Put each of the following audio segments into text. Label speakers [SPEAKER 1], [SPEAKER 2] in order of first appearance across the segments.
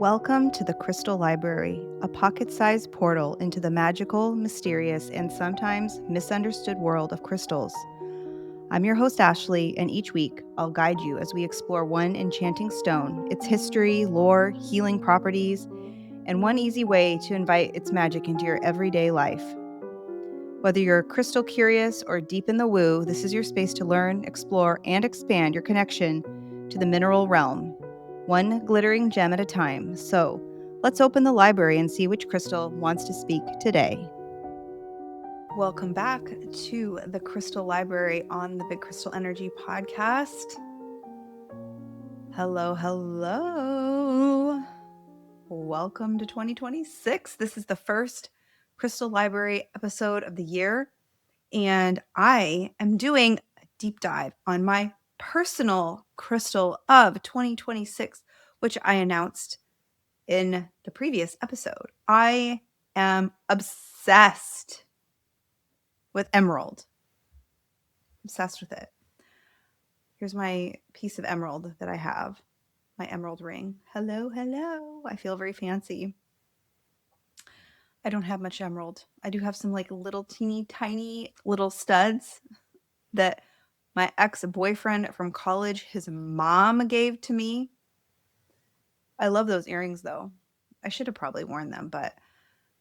[SPEAKER 1] Welcome to the Crystal Library, a pocket-sized portal into the magical, mysterious, and sometimes misunderstood world of crystals. I'm your host, Ashley, and each week I'll guide you as we explore one enchanting stone, its history, lore, healing properties, and one easy way to invite its magic into your everyday life. Whether you're crystal curious or deep in the woo, this is your space to learn, explore, and expand your connection to the mineral realm, one glittering gem at a time. So, let's open the library and see which crystal wants to speak today. Welcome back to the Crystal Library on the Big Crystal Energy podcast. Hello, hello. Welcome to 2026. This is the first Crystal Library episode of the year, and I am doing a deep dive on my personal crystal of 2026, which I announced in the previous episode. I am obsessed with emerald. Obsessed with it. Here's my piece of emerald that I have, my emerald ring. Hello, hello. I feel very fancy. I don't have much emerald. I do have some like little teeny tiny little studs that my ex-boyfriend from college, his mom gave to me. I love those earrings though. I should have probably worn them, but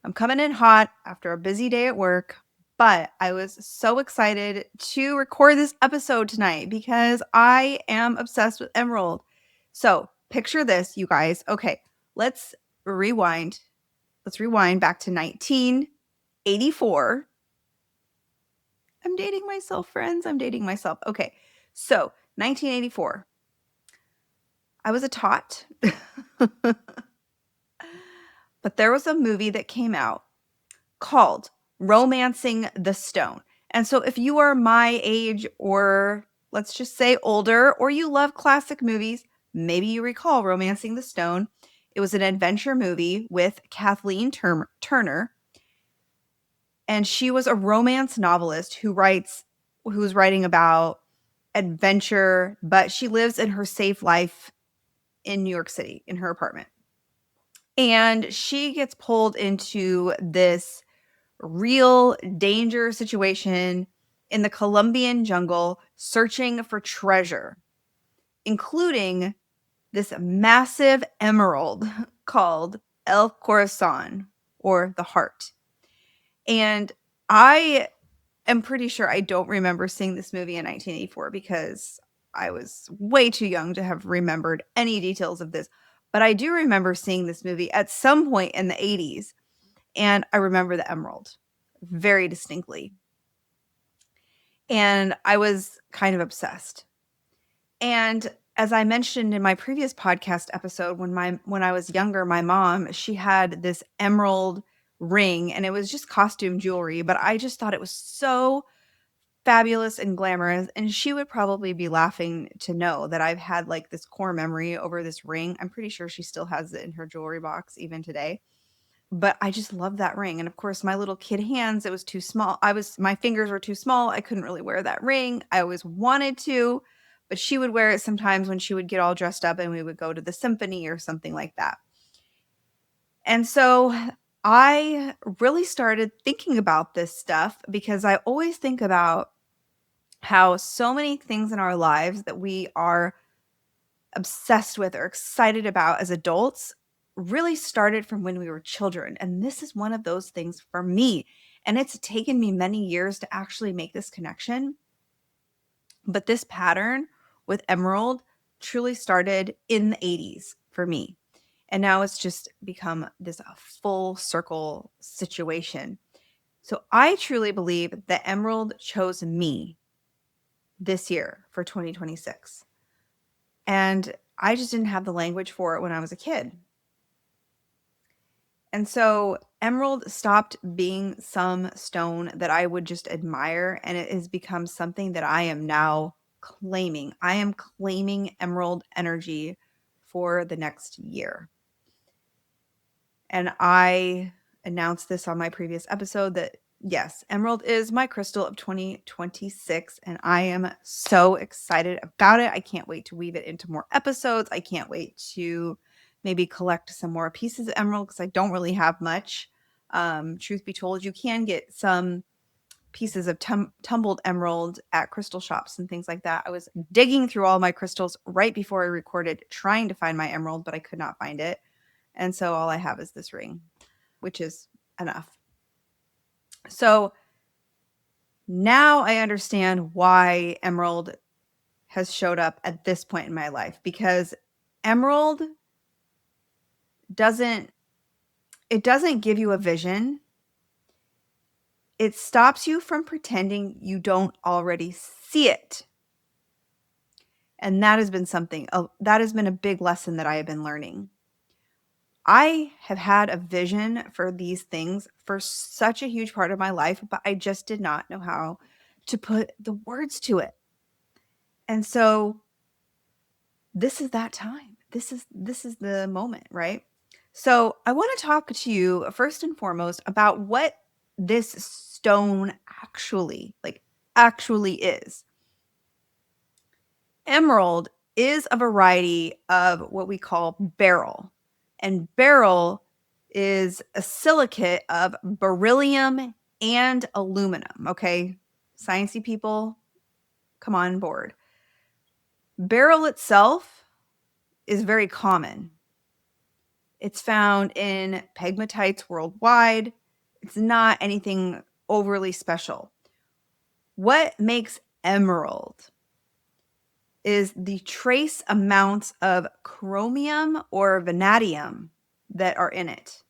[SPEAKER 1] I'm coming in hot after a busy day at work. But I was so excited to record this episode tonight because I am obsessed with emerald. So picture this, you guys. Okay, let's rewind. Let's rewind back to 1984. I'm dating myself, friends. I'm dating myself. Okay, so 1984. I was a tot. But there was a movie that came out called Romancing the Stone. And so if you are my age, or let's just say older, or you love classic movies, maybe you recall Romancing the Stone. It was an adventure movie with Kathleen Turner. And she was a romance novelist who was writing about adventure, but she lives in her safe life in New York City in her apartment. And she gets pulled into this real danger situation in the Colombian jungle searching for treasure, including this massive emerald called El Corazon, or the heart. And I am pretty sure I don't remember seeing this movie in 1984 because I was way too young to have remembered any details of this. But I do remember seeing this movie at some point in the 80s. And I remember the emerald very distinctly. And I was kind of obsessed. And as I mentioned in my previous podcast episode, when I was younger, my mom, she had this emerald ring and it was just costume jewelry, but I just thought it was so fabulous and glamorous. And she would probably be laughing to know that I've had like this core memory over this ring. I'm pretty sure she still has it in her jewelry box even today. But I just love that ring. And of course, my little kid hands, it was too small. My fingers were too small. I couldn't really wear that ring. I always wanted to, but she would wear it sometimes when she would get all dressed up and we would go to the symphony or something like that. And so I really started thinking about this stuff because I always think about how so many things in our lives that we are obsessed with or excited about as adults really started from when we were children. And this is one of those things for me. And it's taken me many years to actually make this connection. But this pattern with emerald truly started in the 80s for me. And now it's just become this full circle situation. So I truly believe that emerald chose me this year for 2026. And I just didn't have the language for it when I was a kid. And so emerald stopped being some stone that I would just admire, and it has become something that I am now claiming. I am claiming emerald energy for the next year. And I announced this on my previous episode that yes, emerald is my crystal of 2026, and I am so excited about it. I can't wait to weave it into more episodes. I can't wait to maybe collect some more pieces of emerald because I don't really have much. Truth be told, you can get some pieces of tumbled emerald at crystal shops and things like that. I was digging through all my crystals right before I recorded, trying to find my emerald, but I could not find it. And so all I have is this ring, which is enough. So now I understand why emerald has showed up at this point in my life, because emerald doesn't give you a vision. It stops you from pretending you don't already see it. And that has been that has been a big lesson that I have been learning. I have had a vision for these things for such a huge part of my life, but I just did not know how to put the words to it. And so this is that time. This is the moment, right? So I want to talk to you first and foremost about what this stone actually is. Emerald is a variety of what we call beryl. And beryl is a silicate of beryllium and aluminum. Okay, sciencey people, come on board. Beryl itself is very common. It's found in pegmatites worldwide. It's not anything overly special. What makes emerald is the trace amounts of chromium or vanadium that are in it.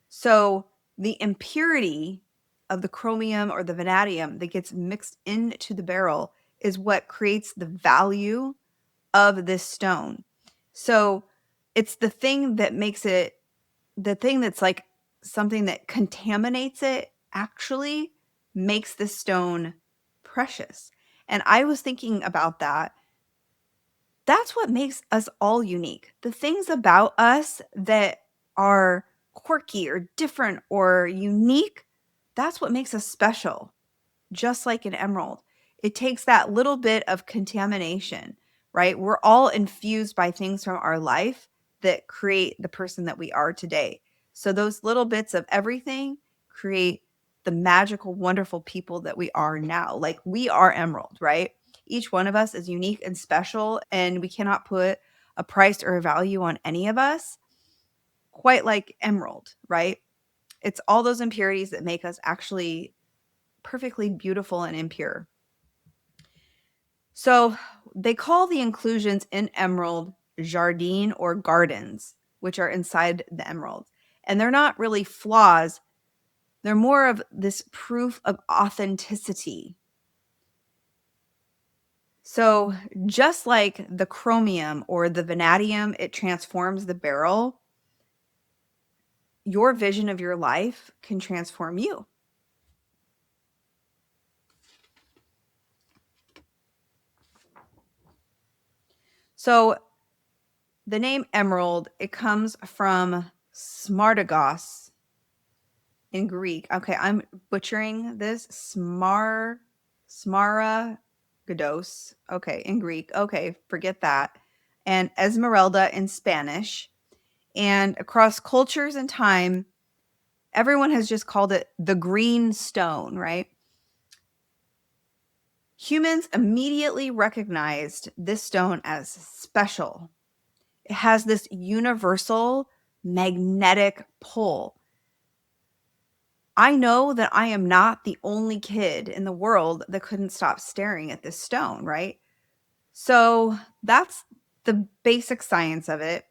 [SPEAKER 1] So the impurity of the chromium or the vanadium that gets mixed into the beryl is what creates the value of this stone. So it's the thing that makes it, the thing that's like something that contaminates it actually makes this stone precious. And I was thinking about that. That's what makes us all unique. The things about us that are quirky or different or unique, that's what makes us special. Just like an emerald, it takes that little bit of contamination, right? We're all infused by things from our life that create the person that we are today. So those little bits of everything create the magical, wonderful people that we are now. Like we are emerald, right? Each one of us is unique and special, and we cannot put a price or a value on any of us quite like emerald, right? It's all those impurities that make us actually perfectly beautiful and impure. So they call the inclusions in emerald jardine or gardens, which are inside the emerald. And they're not really flaws. They're more of this proof of authenticity. So just like the chromium or the vanadium, it transforms the beryl. Your vision of your life can transform you. So the name emerald, it comes from smaragos in Greek. Okay, I'm butchering this. Smaragdos. Okay, in Greek. Okay, forget that. And Esmeralda in Spanish. And across cultures and time, everyone has just called it the green stone, right? Humans immediately recognized this stone as special. It has this universal magnetic pull. I know that I am not the only kid in the world that couldn't stop staring at this stone, right? So that's the basic science of it.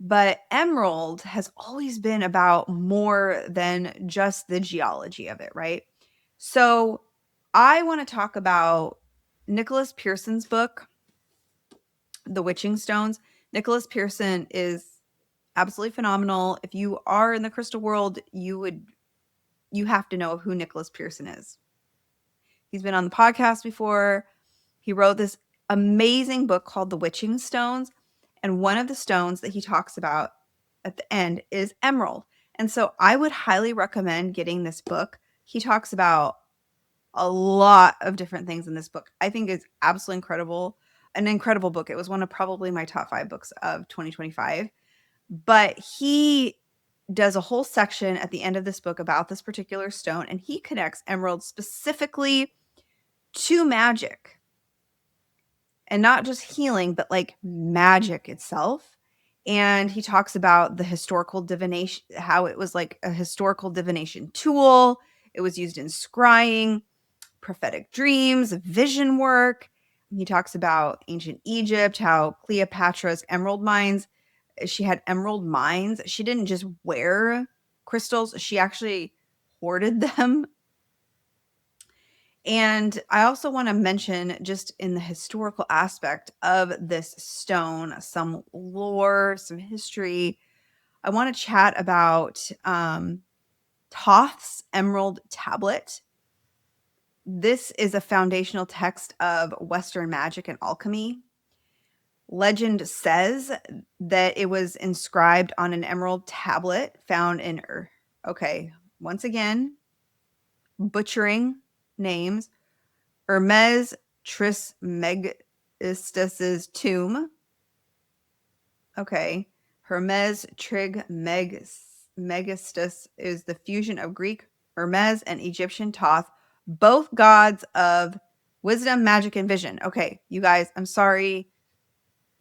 [SPEAKER 1] But emerald has always been about more than just the geology of it, right? So I want to talk about Nicholas Pearson's book, The Witching Stones. Nicholas Pearson is absolutely phenomenal. If you are in the crystal world, you have to know who Nicholas Pearson is. He's been on the podcast before. He wrote this amazing book called The Witching Stones. And one of the stones that he talks about at the end is emerald. And so I would highly recommend getting this book. He talks about a lot of different things in this book. I think it's absolutely incredible. an incredible book. It was one of probably my top 5 books of 2025. But he does a whole section at the end of this book about this particular stone, and he connects emerald specifically to magic. And not just healing, but like magic itself. And he talks about the historical divination, how it was like a historical divination tool. It was used in scrying, prophetic dreams, vision work. He talks about ancient Egypt, how Cleopatra's emerald mines, she had emerald mines. She didn't just wear crystals, she actually hoarded them. And I also want to mention, just in the historical aspect of this stone, some lore, some history. I want to chat about Thoth's Emerald Tablet. This is a foundational text of Western magic and alchemy. Legend says that it was inscribed on an emerald tablet found in okay, once again, butchering names, Hermes Trismegistus's tomb. Okay. Hermes Trismegistus is the fusion of Greek Hermes and Egyptian Thoth, both gods of wisdom, magic, and vision. Okay, you guys, I'm sorry.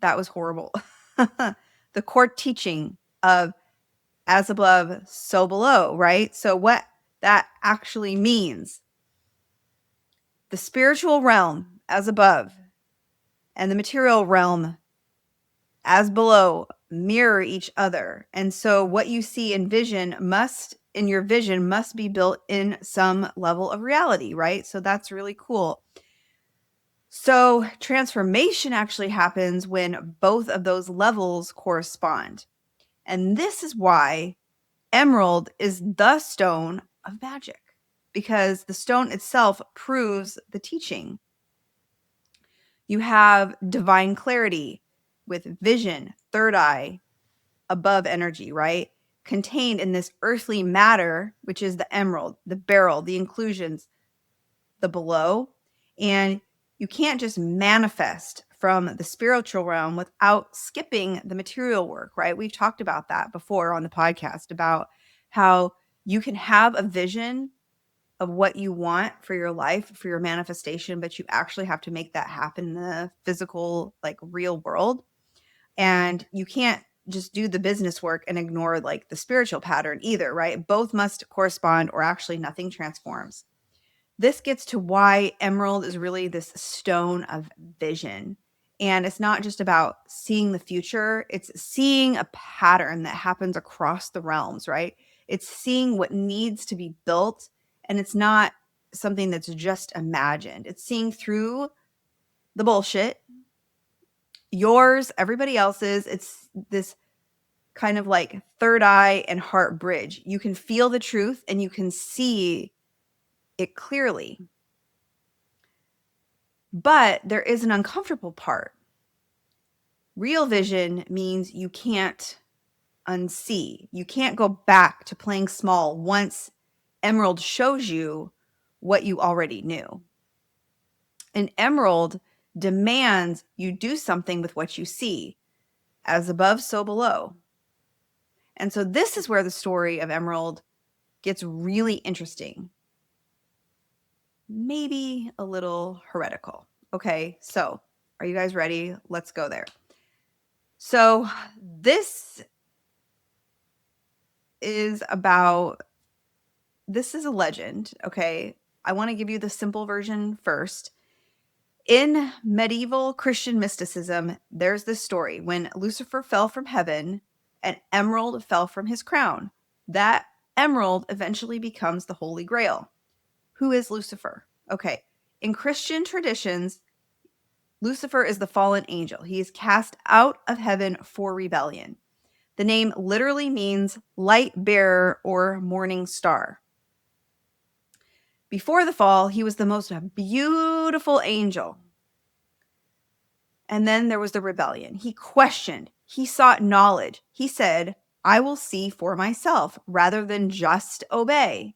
[SPEAKER 1] That was horrible. The core teaching of as above, so below, right? So what that actually means, the spiritual realm as above and the material realm as below mirror each other. And so what you see in your vision must be built in some level of reality, right? So that's really cool. So transformation actually happens when both of those levels correspond. And this is why emerald is the stone of magic, because the stone itself proves the teaching. You have divine clarity with vision, third eye, above energy, right? Contained in this earthly matter, which is the emerald, the beryl, the inclusions, the below. And you can't just manifest from the spiritual realm without skipping the material work, right? We've talked about that before on the podcast, about how you can have a vision of what you want for your life, for your manifestation, but you actually have to make that happen in the physical, like real world. And you can't just do the business work and ignore like the spiritual pattern either, right? Both must correspond, or actually nothing transforms. This gets to why emerald is really this stone of vision. And it's not just about seeing the future, it's seeing a pattern that happens across the realms, right? It's seeing what needs to be built, and it's not something that's just imagined. It's seeing through the bullshit, yours, everybody else's. It's this kind of like third eye and heart bridge. You can feel the truth and you can see it clearly. But there is an uncomfortable part. Real vision means you can't unsee. You can't go back to playing small once emerald shows you what you already knew. An emerald demands you do something with what you see. As above, so below. And so this is where the story of emerald gets really interesting. Maybe a little heretical. Okay, so are you guys ready? Let's go there. So this is a legend, okay? I want to give you the simple version first. In medieval Christian mysticism, there's this story when Lucifer fell from heaven, an emerald fell from his crown. That emerald eventually becomes the Holy Grail. Who is Lucifer? Okay, in Christian traditions, Lucifer is the fallen angel. He is cast out of heaven for rebellion. The name literally means light bearer or morning star. Before the fall, he was the most beautiful angel. And then there was the rebellion. He questioned. He sought knowledge. He said, I will see for myself rather than just obey.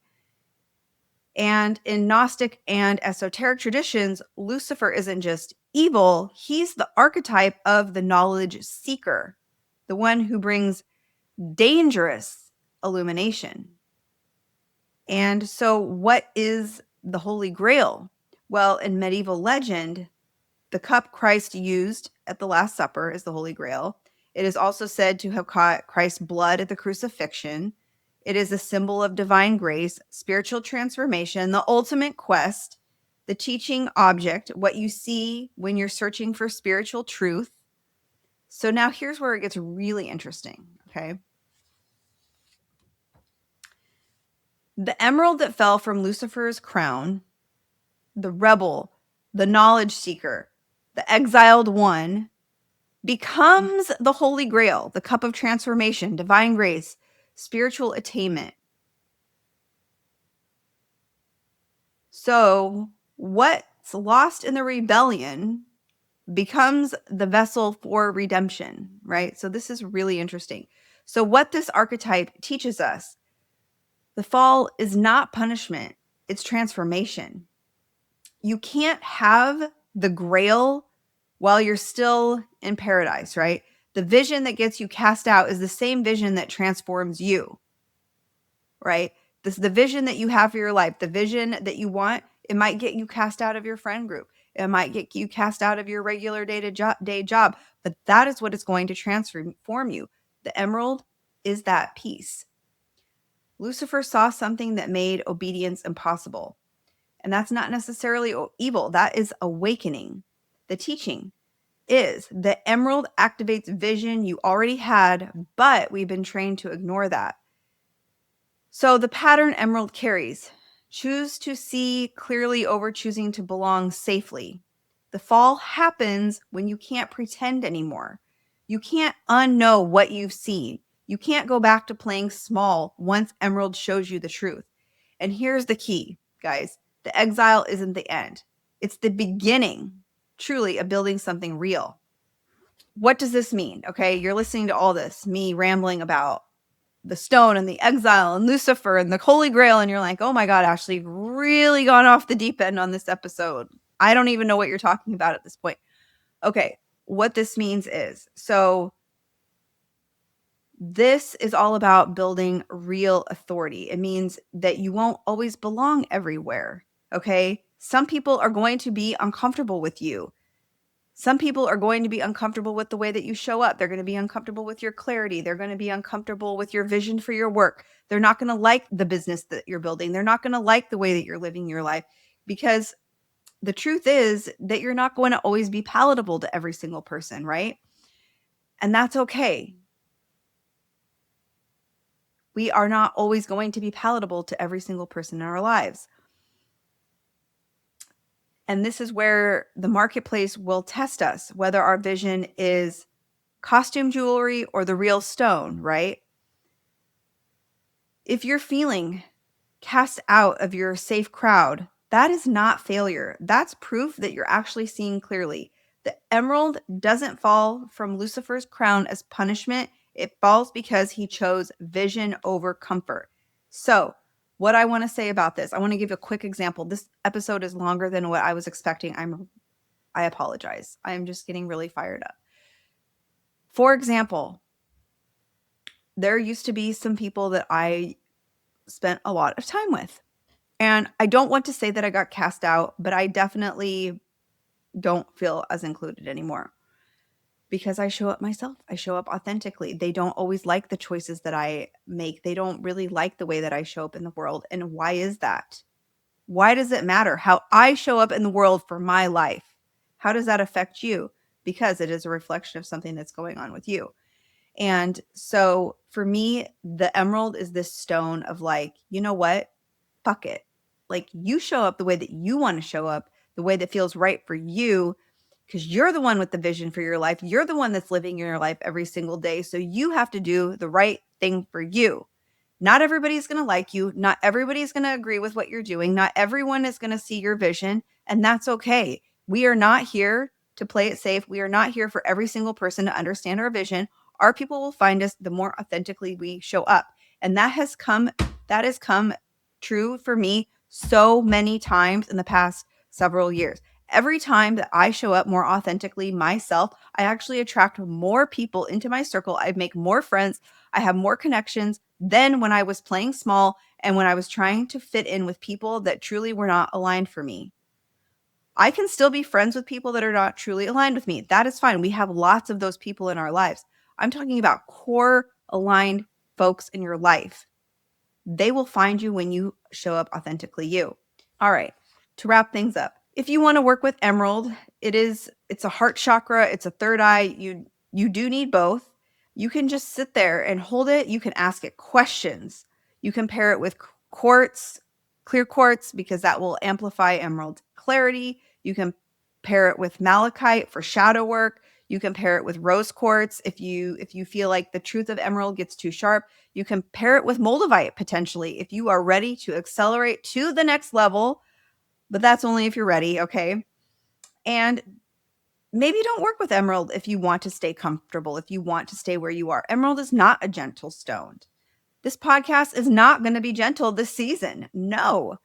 [SPEAKER 1] And in Gnostic and esoteric traditions, Lucifer isn't just evil, he's the archetype of the knowledge seeker, the one who brings dangerous illumination. And so, what is the Holy Grail? Well, in medieval legend, the cup Christ used at the Last Supper is the Holy Grail. It is also said to have caught Christ's blood at the crucifixion. It is a symbol of divine grace, spiritual transformation, the ultimate quest, the teaching object, what you see when you're searching for spiritual truth. So now here's where it gets really interesting, okay? The emerald that fell from Lucifer's crown, the rebel, the knowledge seeker, the exiled one, becomes the Holy Grail, the cup of transformation, divine grace, spiritual attainment. So, what's lost in the rebellion becomes the vessel for redemption, right? So, this is really interesting. So, what this archetype teaches us, the fall is not punishment, it's transformation. You can't have the grail while you're still in paradise, right? The vision that gets you cast out is the same vision that transforms you, right? This the vision that you have for your life, the vision that you want, it might get you cast out of your friend group. It might get you cast out of your regular day job, but that is what is going to transform you. The emerald is that piece. Lucifer saw something that made obedience impossible. And that's not necessarily evil. That is awakening. The teaching is the emerald activates vision you already had, but we've been trained to ignore that. So the pattern emerald carries: choose to see clearly over choosing to belong safely. The fall happens when you can't pretend anymore. You can't unknow what you've seen. You can't go back to playing small once emerald shows you the truth. And here's the key, guys. The exile isn't the end. It's the beginning, truly, of building something real. What does this mean? Okay, you're listening to all this, me rambling about the stone and the exile and Lucifer and the Holy Grail, and you're like, oh my God, Ashley, you've really gone off the deep end on this episode. I don't even know what you're talking about at this point. Okay, what this means is, so this is all about building real authority. It means that you won't always belong everywhere, okay? Some people are going to be uncomfortable with you. Some people are going to be uncomfortable with the way that you show up. They're going to be uncomfortable with your clarity. They're going to be uncomfortable with your vision for your work. They're not going to like the business that you're building. They're not going to like the way that you're living your life, because the truth is that you're not going to always be palatable to every single person, right? And that's okay. We are not always going to be palatable to every single person in our lives. And this is where the marketplace will test us, whether our vision is costume jewelry or the real stone, right? If you're feeling cast out of your safe crowd, that is not failure. That's proof that you're actually seeing clearly. The emerald doesn't fall from Lucifer's crown as punishment. It falls because he chose vision over comfort. So, what I want to say about this, I want to give a quick example. This episode is longer than what I was expecting. I apologize. I'm just getting really fired up. For example, there used to be some people that I spent a lot of time with. And I don't want to say that I got cast out, but I definitely don't feel as included anymore, because I show up myself. I show up authentically. They don't always like the choices that I make. They don't really like the way that I show up in the world. And why is that? Why does it matter how I show up in the world for my life? How does that affect you? Because it is a reflection of something that's going on with you. And so for me, the emerald is this stone of like, you know what? Fuck it. Like, you show up the way that you want to show up, the way that feels right for you, because you're the one with the vision for your life. You're the one that's living your life every single day. So you have to do the right thing for you. Not everybody's going to like you. Not everybody's going to agree with what you're doing. Not everyone is going to see your vision. And that's okay. We are not here to play it safe. We are not here for every single person to understand our vision. Our people will find us the more authentically we show up. And that has come true for me so many times in the past several years. Every time that I show up more authentically myself, I actually attract more people into my circle. I make more friends. I have more connections than when I was playing small and when I was trying to fit in with people that truly were not aligned for me. I can still be friends with people that are not truly aligned with me. That is fine. We have lots of those people in our lives. I'm talking about core aligned folks in your life. They will find you when you show up authentically you. All right. To wrap things up, if you want to work with emerald, it's a heart chakra, it's a third eye. You do need both. You can just sit there and hold it. You can ask it questions. You can pair it with quartz, clear quartz, because that will amplify emerald clarity. You can pair it with malachite for shadow work. You can pair it with rose quartz if you feel like the truth of emerald gets too sharp. You can pair it with moldavite potentially if you are ready to accelerate to the next level, but that's only if you're ready, okay? And maybe don't work with emerald if you want to stay comfortable, if you want to stay where you are. Emerald is not a gentle stone. This podcast is not going to be gentle this season. No.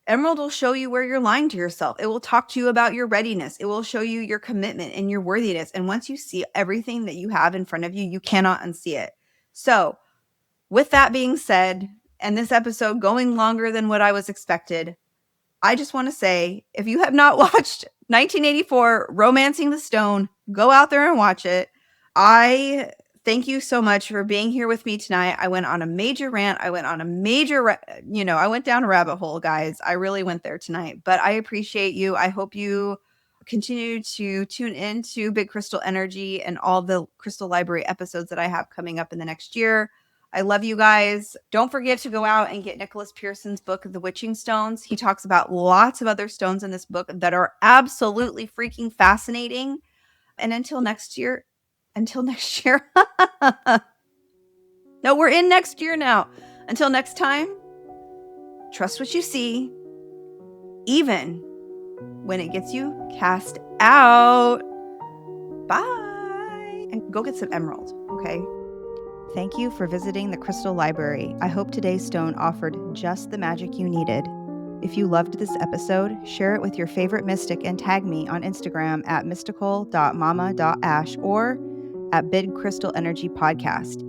[SPEAKER 1] Emerald will show you where you're lying to yourself. It will talk to you about your readiness. It will show you your commitment and your worthiness. And once you see everything that you have in front of you, you cannot unsee it. So, with that being said, and this episode going longer than what I was expected, I just want to say, if you have not watched 1984 Romancing the Stone, go out there and watch it. I thank you so much for being here with me tonight. I went on a major rant. I went on a major, I went down a rabbit hole, guys. I really went there tonight, but I appreciate you. I hope you continue to tune in to Big Crystal Energy and all the Crystal Library episodes that I have coming up in the next year. I love you guys. Don't forget to go out and get Nicholas Pearson's book, The Witching Stones. He talks about lots of other stones in this book that are absolutely freaking fascinating. And until next year, no, we're in next year now. Until next time, trust what you see, even when it gets you cast out. Bye. And go get some emerald, okay? Thank you for visiting the Crystal Library. I hope today's stone offered just the magic you needed. If you loved this episode, share it with your favorite mystic and tag me on Instagram at mystical.mama.ash or at Big Crystal Energy Podcast.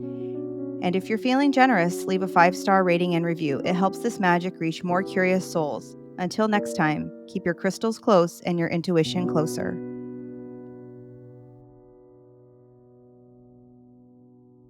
[SPEAKER 1] And if you're feeling generous, leave a 5-star rating and review. It helps this magic reach more curious souls. Until next time, keep your crystals close and your intuition closer.